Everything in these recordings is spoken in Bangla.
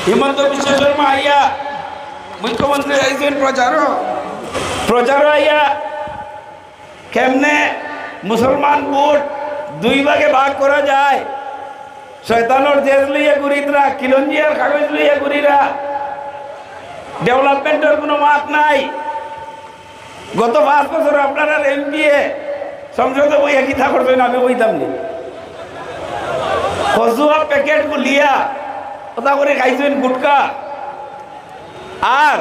হিমন্ত বিশ্ব শর্মা আইয়া মুখ্যমন্ত্রী আইছেন প্রচার আইয়া কেমনে মুসলমান ভোট দুই ভাগে ভাগ করা যায়। শয়তানোর দেশ লইয়া ঘুরিতরা, কিলঞ্জিয়ার কাগজ লইয়া ঘুরিরা, ডেভেলপমেন্টের কোনো মাত নাই। গত 5 বছর আপনারা এমপিএ সংসদে বই একই থা করবেন, আমি বইতাম নি খজুয়া প্যাকেট গুলিয়া কথা করে খাইছেন গুটকা, আর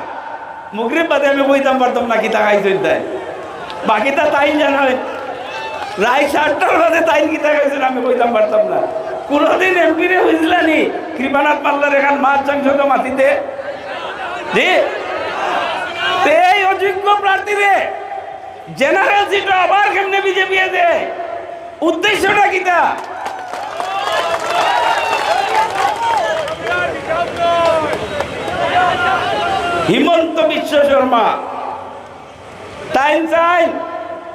মুগরিব বাদে আমি বইতাম পারতাম না কিতা খাইছেন তাই, বাকিটা তাই জানেন। রায় 7টার বাদে তাই কিতা খাইছেন আমি বইতাম পারতাম না। কোনদিন এমপি রে বুঝলানি কৃপানাথ মাল্লার এখান মাছ সংসদ মাতিতে এই অযোগ্য প্রার্থী রে জেনারেল সিট আবার কেমনে বিজেপি দেয়, উদ্দেশ্যটা কিতা? হিমন্ত বিশ্ব শর্মা টাইম চাই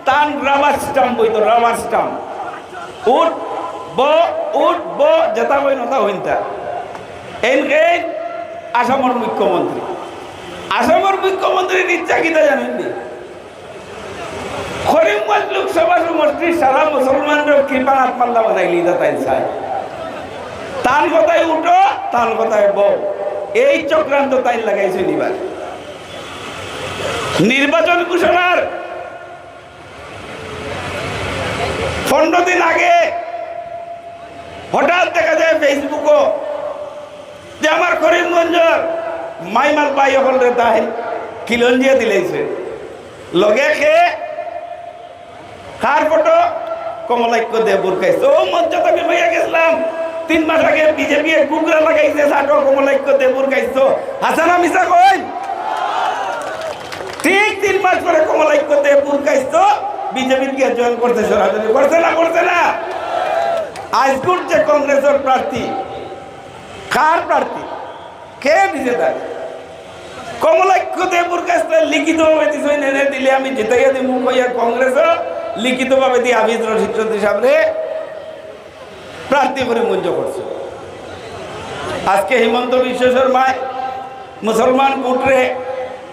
তান রাবার স্টাম্প হইতো, রাবার স্টাম্প উঠ ব যেটা হই নতা হইন তা এনকে আসামের মুখ্যমন্ত্রীর ইচ্ছা কিতা জানেন নি? করিমগঞ্জ লোকসভা সমষ্টির সারা মুসলমানদের কৃপানাথ মাল্লা বানাইলি তাই চাই, তার কথায় উঠো তার কথায় বউ, এই চক্রান্ত তাই লাগাইছে নিবার। নির্বাচন ঘোষণার 15 দিন আগে হঠাৎ দেখা যায় ফেসবুকও যে আমার করিমগঞ্জের মাইমাল ভাই হলে তাই কিলঞ্জিয়া দিলেছে লগে খেয়ে কার ফটো কমলাক্য দেবুর খাইছে। ও মঞ্চতে আমি হইয়া গেছিলাম 3 মাস আগে বিজেপি কুকুরা লাগাইছে সাটো কমলাক্য দেবুর খাইছো, হাসানা মিশা কই ঠিক 3 মাস পরে কমলাক্য দেবুর খাইছো বিজেপির কে জয়েন করতে সরাসরি করছে না। আজকুর যে কংগ্রেসের প্রার্থী কার প্রার্থী কে বিজেতা কমলাক্ষ দেবুর কাছে লিখিতভাবে দিলে আমি জিতাইয়া দিব কইয়া কংগ্রেস লিখিতভাবে দিয়ে আবিদ রশিদ সামনে প্রার্থী করে মঞ্জ করছে। আজকে হিমন্ত বিশ্ব শর্মায় মুসলমান ভোটরে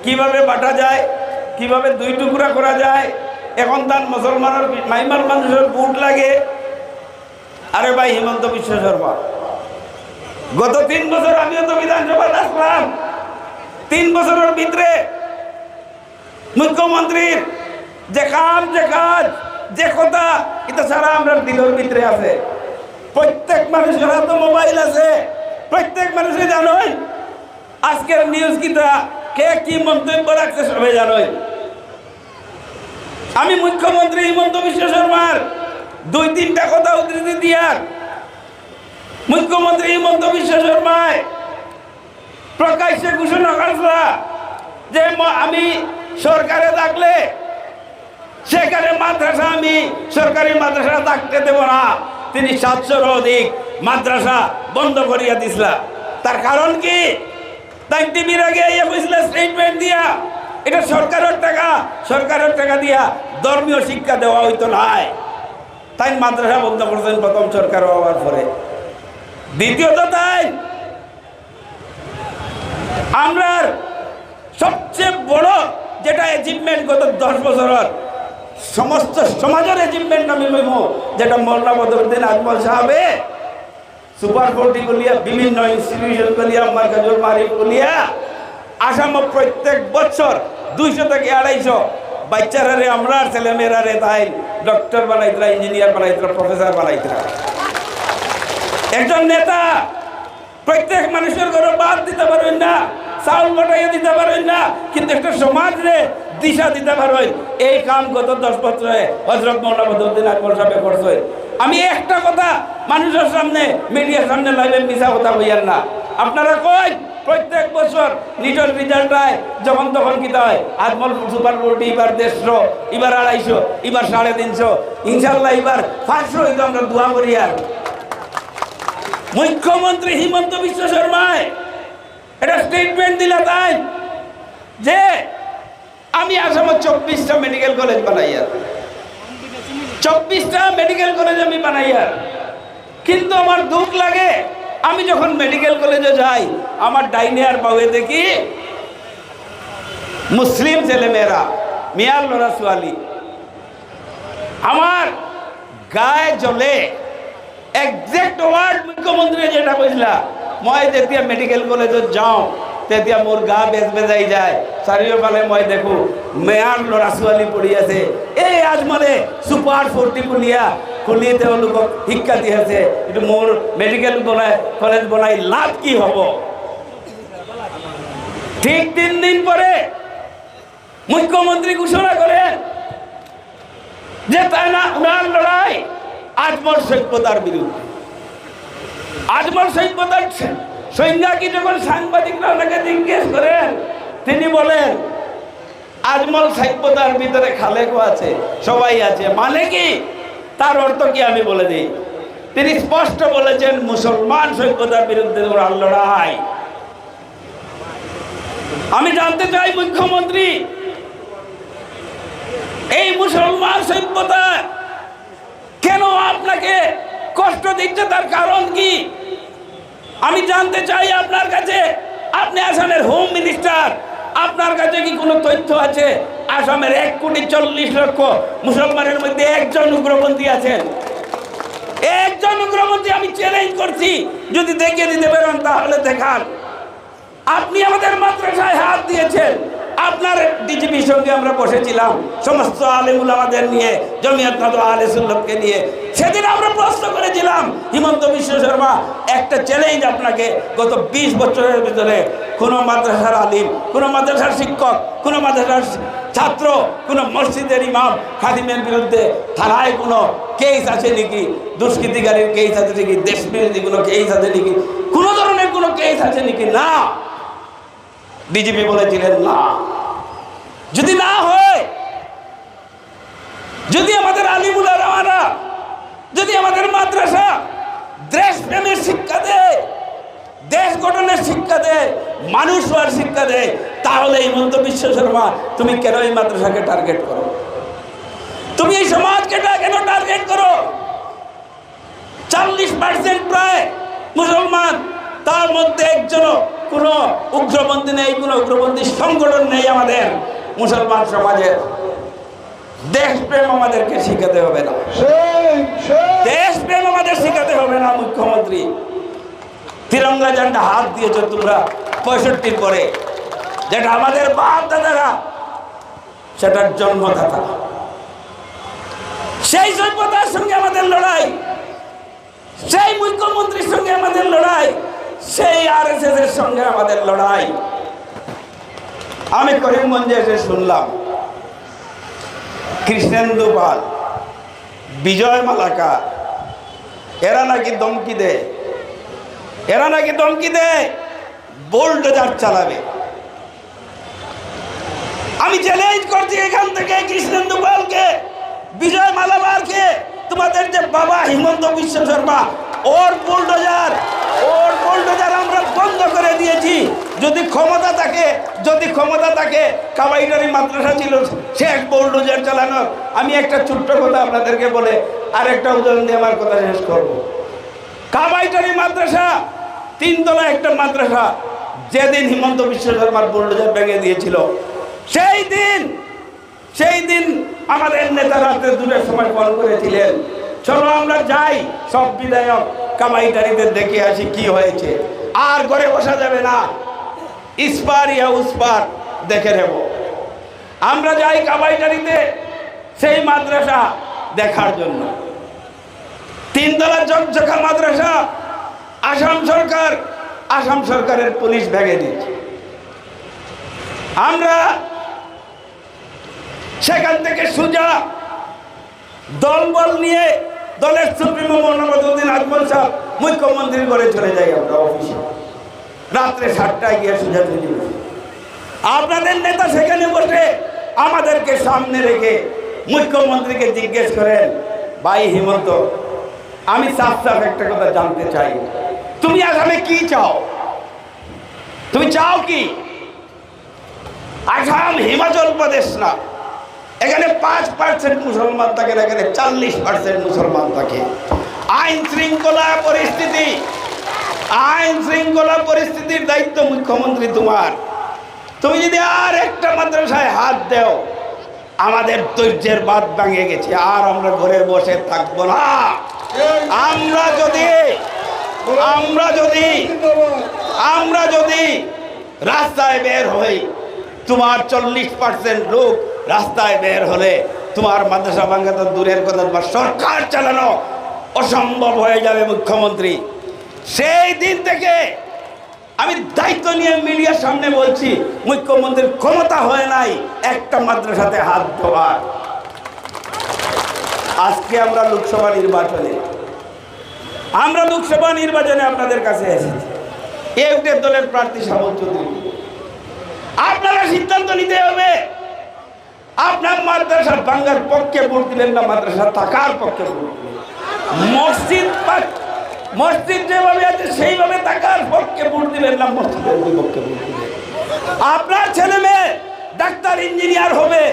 কিভাবে বাটা যায়, কিভাবে 2 টুকরা করা যায়, এখন তার মুসলমানের মাইমার মানুষের ভোট লাগে। আরে ভাই হিমন্ত বিশ্ব শর্মা গত 3 বছর আমিও তো বিধানসভা আসলাম, 3 বছরের ভিতরে মুখ্যমন্ত্রীর যে কাম যে কাজ যে কথা এটা সারা আমরা দিলের ভিতরে আছে। প্রত্যেক মানুষের হাতে মোবাইল আছে, প্রত্যেক মানুষে জানোই আজকের নিউজ কিটা কে কি মন্তব্য রাখছে সবাই জানোই। আমি মুখ্যমন্ত্রী হিমন্ত বিশ্ব শর্মার 2-3টা কথা উদ্ধৃতি দিয়ার মুখ্যমন্ত্রী হিমন্ত বিশ্ব শর্মায় প্রকাশ্যে ঘোষণা করছে যে আমি সরকারে থাকলে সেখানে মাদ্রাসা আমি সরকারি মাদ্রাসা থাকতে দেব না। তিনি 700-র অধিক মাদ্রাসা বন্ধ করিয়া দিছিল। তার কারণ কি? তাই টিভির আগে স্টেটমেন্ট দিয়া এটা সরকারের টাকা দিয়া ধর্মীয় শিক্ষা দেওয়া হইতো নাই, তাই মাদ্রাসা বন্ধ করছেন প্রথম সরকার হওয়ার পরে। দ্বিতীয়ত তাই আমরা সবচেয়ে বড় যেটা অ্যাচিভমেন্ট গত 10 বছরের সমস্ত সমাজের অ্যাচিভমেন্ট আমি বলব, যেটা মৌলানা বদরুদ্দিন আজমল সাহেবে সুপার 40 গুলিয়া বিভিন্ন ইনস্টিটিউশন গুলিয়া মার্কাজুল মারিফ গুলিয়া আসামে প্রত্যেক বছর 200 থেকে 250 বাচ্চারা আমরা ছেলেমেয়েরা তাই ডক্টর বানাইতরা, ইঞ্জিনিয়ার বানাইতরা, প্রফেসর বানাইতরা। একজন নেতা প্রত্যেক মানুষের ঘরে বাদ দিতে পারবেন না, চাউল বটাইয়া দিতে পারবেন না, কিন্তু একটা সমাজে দিশা দিতে পারবেন। এই কাম গত 10 বছরে হযরত মৌলানা বদরুদ্দিন আজমল সাহেব করছে। আমি একটা কথা মানুষের সামনে মিডিয়ার সামনে লাইভে মিছা কথা বইয়ার না। আপনারা কই প্রত্যেক বছর নিটর রেজাল্ট হয় যখন তখন কিতা হয় আজমল সুপার 40 এবার 150, এবার 250, এবার 350, ইনশাআল্লাহ এবার 500 হইতো। আমরা দোয়া করি। আর মুখ্যমন্ত্রী হিমন্ত বিশ্ব শর্মায় এটা স্টেটমেন্ট দিলা তাই যে আমি আসামে 24টা মেডিকেল কলেজ বানাইয়া, 24টা মেডিকেল কলেজ আমি বানাইয়া, কিন্তু আমার দুঃখ লাগে আমি যখন মেডিকেল কলেজে যাই আমার ডাইনে আর বাউয়ে দেখি মুসলিম ছেলেমেয়েরা, মেয়ার লড়া ছোৱালী। আমার গায়ে জ্বলে। একজেক্ট ওয়ার্ড মুখ্যমন্ত্রী যেটা কইলা, মই যেতিয়া মেডিকেল কলেজত যাওঁ তেতিয়া মোৰ গা বেজ বেজাই যায়। চাৰিওফালে মই দেখো মেয়াৰ ল'ৰা ছোৱালী পঢ়ি আছে। এই আজমলে সুপাৰ 40 খুলি তেওঁলোকক শিক্ষা দি আছে। কিন্তু মোৰ মেডিকেল কলেজ বনাই লাভ কি হ'ব? ঠিক 3 দিন পরে মুখ্যমন্ত্রী ঘোষণা করেন যে তাই না উনার লড়াই আজমল সভ্যতার বিরুদ্ধে। আজমল সভ্যতার সংজ্ঞা কি যখন সাংবাদিকরা ওনাকে জিজ্ঞেস করেন, তিনি বলেন আজমল সভ্যতার ভিতরে খালেকও আছে, সবাই আছে। মানে কি, তার অর্থ কি আমি বলে দিই। তিনি স্পষ্ট বলেছেন মুসলমান সভ্যতার বিরুদ্ধে ওনার লড়াই। আমি জানতে চাই মুখ্যমন্ত্রী, এই মুসলমান সভ্যতা কেন আপনাকে কষ্ট দিচ্ছে, তার কারণ কি? আমি জানতে চাই আপনার কাছে। আপনি আসামের হোম মিনিস্টার, আপনার কাছে কি কোনো তথ্য আছে আসামের 1,40,00,000 মুসলমানের মধ্যে একজন উগ্রপন্থী আছেন? একজন উগ্রপন্থী আমি চ্যালেঞ্জ করছি, যদি দেখিয়ে দিতে পারেন তাহলে দেখান। আপনি আমাদের মাদ্রাসায় হাত দিয়েছেন। আপনার ডিজিপির সঙ্গে আমরা বসেছিলাম সমস্ত আলেম উলামাদের নিয়ে, জমিয়ত আহলে সুন্নাতকে নিয়ে। সেদিন আমরা প্রশ্ন করেছিলাম হিমন্ত বিশ্ব শর্মা, একটা চ্যালেঞ্জ আপনাকে, গত 20 বছরের ভিতরে কোনো মাদ্রাসার আলিম, কোনো মাদ্রাসার শিক্ষক, কোনো মাদ্রাসার ছাত্র, কোনো মসজিদের ইমাম খাদিমের বিরুদ্ধে থানায় কোনো কেস আছে নাকি? দুষ্কৃতিকারীর কেস আছে নাকি? দেশবিরোধী কোনো কেস আছে নাকি? কোনো ধরনের কোনো কেস আছে নাকি? না। ডিজিপি বলেছিলেন না। যদি না হয়, যদি আমাদের আলিমুল উলামারা, যদি আমাদের মাদ্রাসা দেশপ্রেমের শিক্ষা দেয়, দেশ গঠনের শিক্ষা দেয়, মানুষ হওয়ার শিক্ষা দেয়, তাহলে হিমন্ত বিশ্ব শর্মা তুমি কেন এই মাদ্রাসাকে টার্গেট করো? তুমি এই সমাজকে কেন টার্গেট করো? 40% প্রায় মুসলমান, তার মধ্যে একজনও কোনো উগ্রপন্থী নেই, কোনো উগ্রপন্থী সংগঠন নেই আমাদের মুসলমান সমাজের। দেশপ্রেম আমাদেরকে শিখাতে হবে না, দেশপ্রেম আমাদের শিখাতে হবে না। মুখ্যমন্ত্রী, তিরঙ্গা ঝান্ডা হাত দিয়েছ তোমরা 65 পরে, যেটা আমাদের বাপ দাদারা সেটার জন্মদাতা। সেই সভ্যতার সঙ্গে আমাদের লড়াই, সেই মুখ্যমন্ত্রীর সঙ্গে আমাদের লড়াই, সেই আরএসএস এর সঙ্গে আমাদের লড়াই। আমি করিমগঞ্জে এসে শুনলাম কৃষ্ণেন্দু পাল, বিজয় মালাকার, এরা নাকি ধমকি দেয়, এরা নাকি ধমকি দেয় বুলডোজার চালাবে। আমি চ্যালেঞ্জ করছি এখান থেকে কৃষ্ণেন্দু পালকে, বিজয় মালাকারকে, তোমাদের যে বাবা হিমন্ত বিশ্ব শর্মা, ওর বুলডোজার আমরা বন্ধ করে দিয়েছি। যদি ক্ষমতা থাকে কাবাইটারি মাদ্রাসা ছিল শেষ বুলডোজার চালানোর। আমি একটা ছোট্ট কথা আপনাদেরকে বলে আর একটা উদাহরণ দিয়ে আমার কথা শেষ করব। কাবাইটারি মাদ্রাসা 3 তলা একটা মাদ্রাসা, যেদিন হিমন্ত বিশ্ব শর্মার বুলডোজার ভেঙে দিয়েছিল, সেই দিন আমাদের নেতা রাত্রে 2টার সময় ফোন করেছিলেন, চলো আমরা যাই সব বিধায়ক কামাইটারিদের দেখে আসি কি হয়েছে। আর ঘরে বসা যাবে না, ইস্পার ইয়া উস্পার দেখে নেব। আমরা যাই কামাইটারিতে সেই মাদ্রাসা দেখার জন্য। 3 তলা ঝকঝকা মাদ্রাসা, আসাম সরকারের পুলিশ ভেঙে দিচ্ছে। আমরা সেখান থেকে সোজা দলবল নিয়ে, দলের সুপ্রিমো মৌলানা আজমল সাহেব মুখ্যমন্ত্রীর ঘরে চলে যাই আমরা অফিসে। রাত্রে 7টায় গিয়ে সোজা চলে যাই। আপনাদের নেতা সেখানে বসে আমাদেরকে সামনে রেখে মুখ্যমন্ত্রীকে জিজ্ঞেস করেন, ভাই হিমন্ত, আমি সাফ একটা কথা জানতে চাই, তুমি আসামে কি চাও? তুমি চাও কি? আসাম হিমাচল প্রদেশ না, এখানে 5% মুসলমান থাকে, এখানে 40% মুসলমান থাকে। আইন শৃঙ্খলা পরিস্থিতি আইন শৃঙ্খলা পরিস্থিতির দায়িত্ব মুখ্যমন্ত্রী তোমার। তুমি যদি আর একটা মাদ্রাসায় হাত দেও, আমাদের ধৈর্যের বাঁধ ভাঙে গেছে, আর আমরা ঘরে বসে থাকবো না। আমরা যদি রাস্তায় বের হই, তোমার 40% লোক রাস্তায় বের হলে তোমার মাদ্রাসা ভাঙা তো দূরের কথা, তোমার সরকার চালানো অসম্ভব হয়ে যাবে মুখ্যমন্ত্রী। সেই দিন থেকে আমি দায়িত্ব নিয়ে মিডিয়ার সামনে বলছি, মুখ্যমন্ত্রীর ক্ষমতা হয় নাই একটা মাদ্রাসাতে হাত দেওয়ার। আজকে আমরা লোকসভা নির্বাচনে আপনাদের কাছে এসেছি। ইউডিএফ দলের প্রার্থী শামল চৌধুরী, আপনারা সিদ্ধান্ত নিতে হবে। আপনার মাদ্রাসা ভাঙ্গার পক্ষে ভোট দিলেন না মাদ্রাসা থাকার পক্ষে ভোট দিলেন? মসজিদ যেভাবে আছে সেইভাবে থাকার পক্ষে ভোট দিলেন না মসজিদের বিপক্ষে ভোট দিলেন? আপনার ছেলে মেয়ে ডাক্তার ইঞ্জিনিয়ার হবে,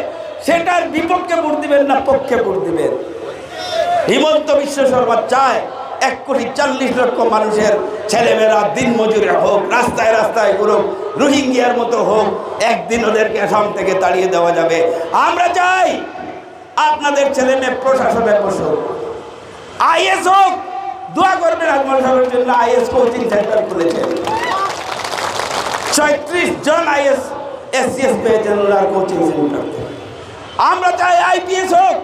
সেটার বিপক্ষে ভোট দিবেন না পক্ষে ভোট দিবেন? হিমন্ত বিশ্ব শর্মা চায় 1,40,00,000 মানুষের ছেলেমেয়েরা দিন মজুরে হোক, রাস্তায় রাস্তায় ঘুরুক, রোহিঙ্গিয়ার মতো হোক, একদিন ওদেরকে আসাম থেকে তাড়িয়ে দেওয়া যাবে। আমরা চাই আপনাদের ছেলে মেয়ে প্রশাসনে বসুক, আইএস হোক। দোয়া করবেন আজমল সাহেবের জন্য, আইএস কোচিং সেন্টার খুলেছেন, 36 জন আইএস এসসিএস পেয়েছেন ওনার কোচিং সেন্টার। আমরা চাই আইপিএস হোক,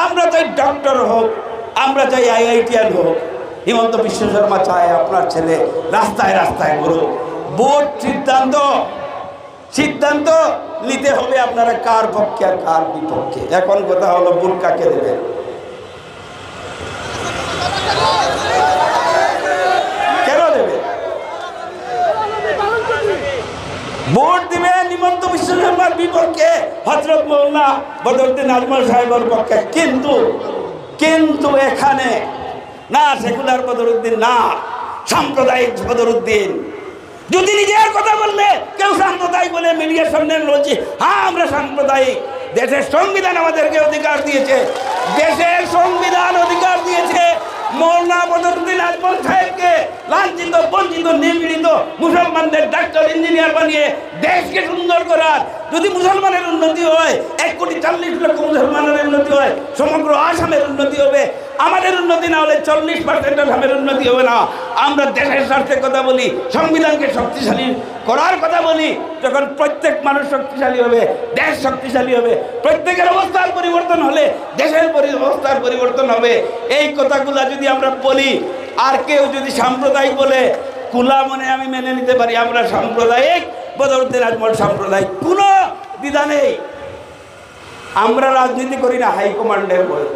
আমরা চাই ডক্টর হোক, আমরা চাই আইআইটিয়ান হোক। হিমন্ত বিশ্ব শর্মা চায় আপনার ছেলে রাস্তায় রাস্তায় ঘুরুক। ভোট সিদ্ধান্ত নিতে হবে আপনারা কার পক্ষে আর কার বিপক্ষে। এখন কথা হলো ভোট কাকে দেবেন? কেন দেবে? ভোট দিবেন হিমন্ত বিশ্ব শর্মার বিপক্ষে, হযরত মওলানা বদরুদ্দিন আজমল সাহেবের পক্ষে। কিন্তু এখানে না সেকুলার বদরুদ্দিন, না সাম্প্রদায়িক বদরুদ্দিন। যদি নিজের কথা বললে কেউ সাম্প্রদায়িক বলে মিডিয়ার সামনে বলছি, হ্যাঁ আমরা সাম্প্রদায়িক। দেশের সংবিধান আমাদেরকে অধিকার দিয়েছে, দেশের সংবিধান অধিকার দিয়েছে মওলানা বদরুদ্দিন আজমল সাহেবকে লাঞ্ছিত, বঞ্চিত, নিপীড়িত মুসলমানদের ডাক্তার ইঞ্জিনিয়ার বানিয়ে দেশকে সুন্দর করার। যদি মুসলমানের উন্নতি হয়, 1,40,00,000 মুসলমানের উন্নতি হয়, সমগ্র আসামের উন্নতি হবে। আমাদের উন্নতি না হলে 40% আসামের উন্নতি হবে না। আমরা দেশের স্বার্থে কথা বলি, সংবিধানকে শক্তিশালী করার কথা বলি। যখন প্রত্যেক মানুষ শক্তিশালী হবে, দেশ শক্তিশালী হবে। প্রত্যেকের অবস্থার পরিবর্তন হলে দেশের অবস্থার পরিবর্তন হবে। এই কথাগুলা যদি আমরা বলি, আর কেউ যদি সাম্প্রদায়িক বলে, খোলা মনে আমি মেনে নিতে পারি আমরা সাম্প্রদায়িক, বদরুদ্দিন আজমল সাম্প্রদায়িক, কোনো দ্বিধা নেই। আমরা রাজনীতি করি না হাইকমান্ডের বই,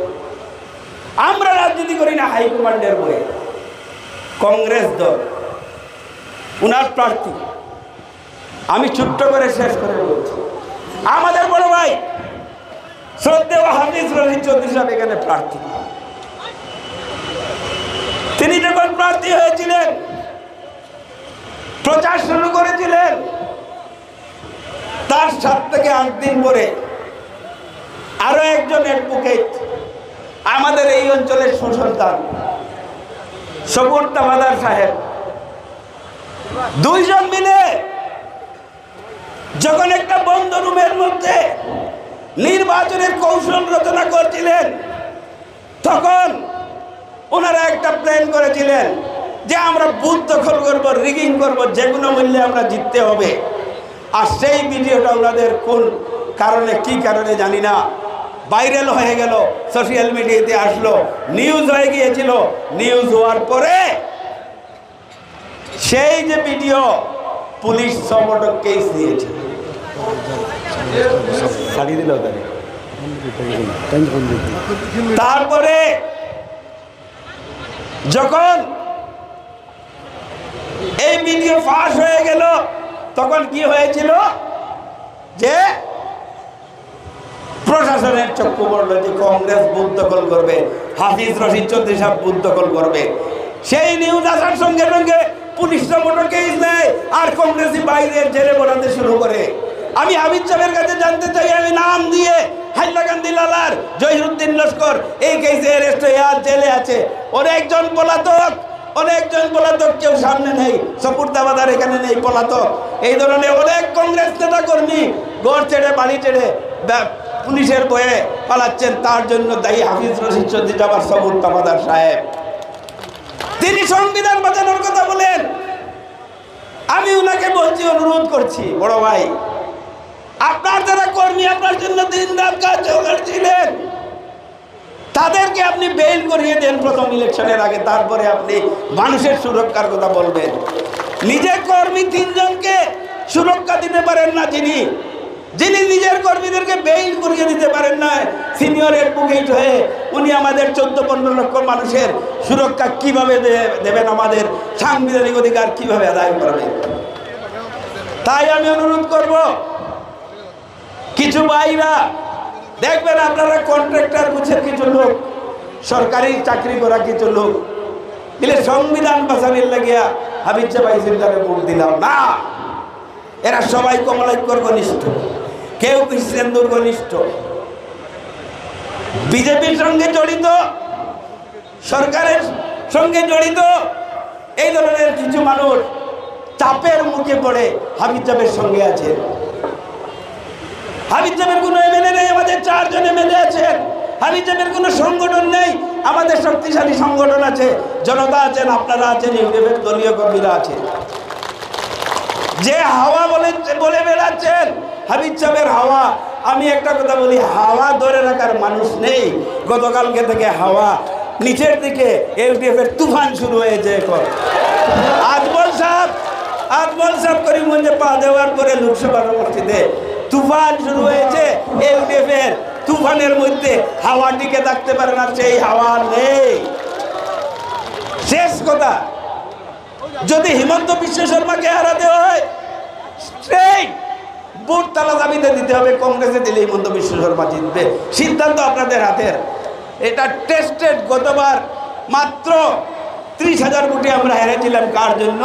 আমরা রাজনীতি করি না হাইকমান্ডের বই। কংগ্রেস দল, উনার প্রার্থী, আমি ছোট্ট করে শেষ করে বলছি, আমাদের বড় ভাই শ্রদ্ধেয় হাফিজ রশিদ চৌধুরী সাহেব এখানে প্রার্থী। তিনি যখন প্রার্থী হয়েছিলেন, প্রচার শুরু করেছিলেন, তার 7 থেকে 8 দিন পরে আরো একজন অ্যাডভোকেট, আমাদের এই অঞ্চলের সুসন্তান সবুর তাওয়াদার সাহেব, 2 জন মিলে যখন একটা বন্ধ রুমের মধ্যে নির্বাচনের কৌশল রচনা করছিলেন, তখন ওনারা একটা প্ল্যান করেছিলেন যে আমরা বুথ দখল করবো, রিগিং করবো, যে কোনো মূল্যে আমরা জিততে হবে। আর সেই ভিডিওটা ওনাদের কোন কারণে, কি কারণে জানি না, ভাইরাল হয়ে গেল, সোশ্যাল মিডিয়াতে আসলো, নিউজ হয়ে গিয়েছিল। নিউজ হওয়ার পরে সেই যে ভিডিও, পুলিশ সমটক কেস দিয়েছে, ছাড়িয়ে দিল। তারপরে যখন এই ভিডিও ফাঁস হয়ে গেল, তখন কি হয়েছিল যে প্রশাসনের চক্ষু পড়লো যে কংগ্রেস বুথ দখল করবে, হাফিজ রশিদ চৌধুরী সাহেব বুথ দখল করবে। সেই নিউজ আসার সঙ্গে সঙ্গে পুলিশ সমটক কেস দেয়, আর কংগ্রেসি বাইরের জেলে বসাতে শুরু করে। আমি হাফিজ সাহেবের কাছে জানতে চাই, আমি নাম দিয়ে হাইলাকান্দি লালার জহিরুদ্দিন লস্কর এই কেসে অ্যারেস্ট হয়ে আর জেলে আছে। ওর একজন পলাতক অনেকজন পলাতক, কেউ সামনে নেই, সপুর্দাবাদার এখানে নেই পলাতক। এই ধরনের অনেক কংগ্রেস নেতা কর্মী ঘর ছেড়ে বাড়ি ছেড়ে পুলিশের বয়ে পালাচ্ছেন। তার জন্য দায়ী হাফিজ রশিদ সদ্দিজাবাদ সপুর্দাবাদার সাহেব। তিনি সংবিধান বাঁচানোর কথা বলেন। আমি উনাকে বলছি, অনুরোধ করছি, বড় ভাই, আপনার যারা কর্মী আপনার জন্য দিন রাত কাজ করছিলেন, তাদেরকে আপনি বেইল করিয়ে দেন প্রথম ইলেকশনের আগে, তারপরে আপনি মানুষের সুরক্ষার কথা বলবেন। নিজের কর্মী 3 জনকে সুরক্ষা দিতে পারেন না, যিনি নিজের কর্মীদেরকে বেইল করিয়ে দিতে পারেন না, সিনিয়র অ্যাডভোকেট হয়ে উনি আমাদের 14-15 লক্ষ মানুষের সুরক্ষা কিভাবে দেবেন, আমাদের সাংবিধানিক অধিকার কিভাবে আদায় করবেন? তাই আমি অনুরোধ করব, কিছু ভাইরা দেখবেন আপনারা কন্ট্রাক্টর বুঝে কিছু লোক, সরকারি চাকরি করা কিছু লোক এলে সংবিধান বাঁচানোর লাগিয়া হাবিজ ভাই চিন্তারে ভোট দিলাম না। এরা সবাই কমলাক্ষর ঘনিষ্ঠ, কেউ কৃষ্ণেন্দুর ঘনিষ্ঠ, বিজেপির সঙ্গে জড়িত, সরকারের সঙ্গে জড়িত। এই ধরনের কিছু মানুষ চাপের মুখে পড়ে হাবিজ সঙ্গে আছে। হাবিজ কোনো এমএলএ নেই, আমাদের 4 জন এমএলএ আছেন। হাবিজ কোনো সংগঠন নেই, আমাদের শক্তিশালী সংগঠন আছে, জনতা আছেন, আপনারা আছেন, ইউনিয়নের দলীয় কর্মীরা আছেন। যে হাওয়া বলে বেড়াচ্ছেন হাবিজ সাহেবের হাওয়া, আমি একটা কথা বলি, হাওয়া ধরে রাখার মানুষ নেই। গতকালকে থেকে হাওয়া নিচের দিকে ইউডিএফ এর তুফান শুরু হয়েছে। এখন আজমল সাহেব করিমগঞ্জে পা দেওয়ার পরে লোকসভার মসজিদে তুফান শুরু হয়েছে। ইউডিএফ এর তুফানের মধ্যে হাওয়া টিকে থাকতে পারে না, সেই হাওয়া নেই। শেষ কথা, যদি হিমন্ত বিশ্ব শর্মাকে হারাতে হয়, স্ট্রেইট ভোট তালা দাবিতে দিতে হবে। কংগ্রেসে দিলে হিমন্ত বিশ্ব শর্মা জিতবে, সিদ্ধান্ত আপনাদের হাতের। এটা টেস্টেড। গতবার মাত্র 30,000 কোটি আমরা হেরেছিলাম। কার জন্য?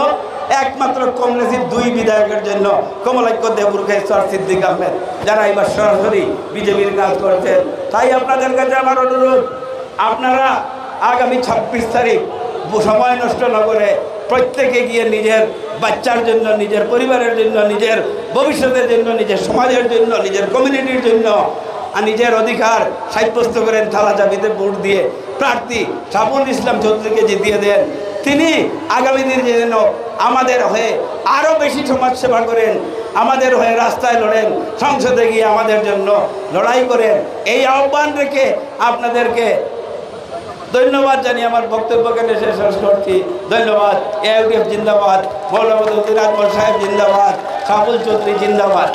একমাত্র কংগ্রেসের 2 বিধায়কের জন্য, কমলাক্ষ দেবুরখা, সিদ্দিক আহমেদ, যারা এবার সরাসরি বিজেপির কাজ করেছেন। তাই আপনাদের কাছে আমার অনুরোধ, আপনারা আগামী 26 তারিখ সময় নষ্ট না করে প্রত্যেকে গিয়ে নিজের বাচ্চার জন্য, নিজের পরিবারের জন্য, নিজের ভবিষ্যতের জন্য, নিজের সমাজের জন্য, নিজের কমিউনিটির জন্য আর নিজের অধিকার সাব্যস্ত করেন। থালা চাবিতে ভোট দিয়ে প্রার্থী সাবুল ইসলাম চৌধুরীকে জিতিয়ে দেন। তিনি আগামী দিনে যেন আমাদের হয়ে আরও বেশি সমাজসেবা করেন, আমাদের হয়ে রাস্তায় লড়েন, সংসদে গিয়ে আমাদের জন্য লড়াই করেন। এই আহ্বান রেখে আপনাদেরকে ধন্যবাদ জানিয়ে আমার বক্তব্যকে শেষ করছি। ধন্যবাদ। ইউডিএফ জিন্দাবাদ, মৌলানা আজমল সাহেব জিন্দাবাদ, সাবুল চৌধুরী জিন্দাবাদ।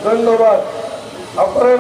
ধন্যবাদ। আপনারা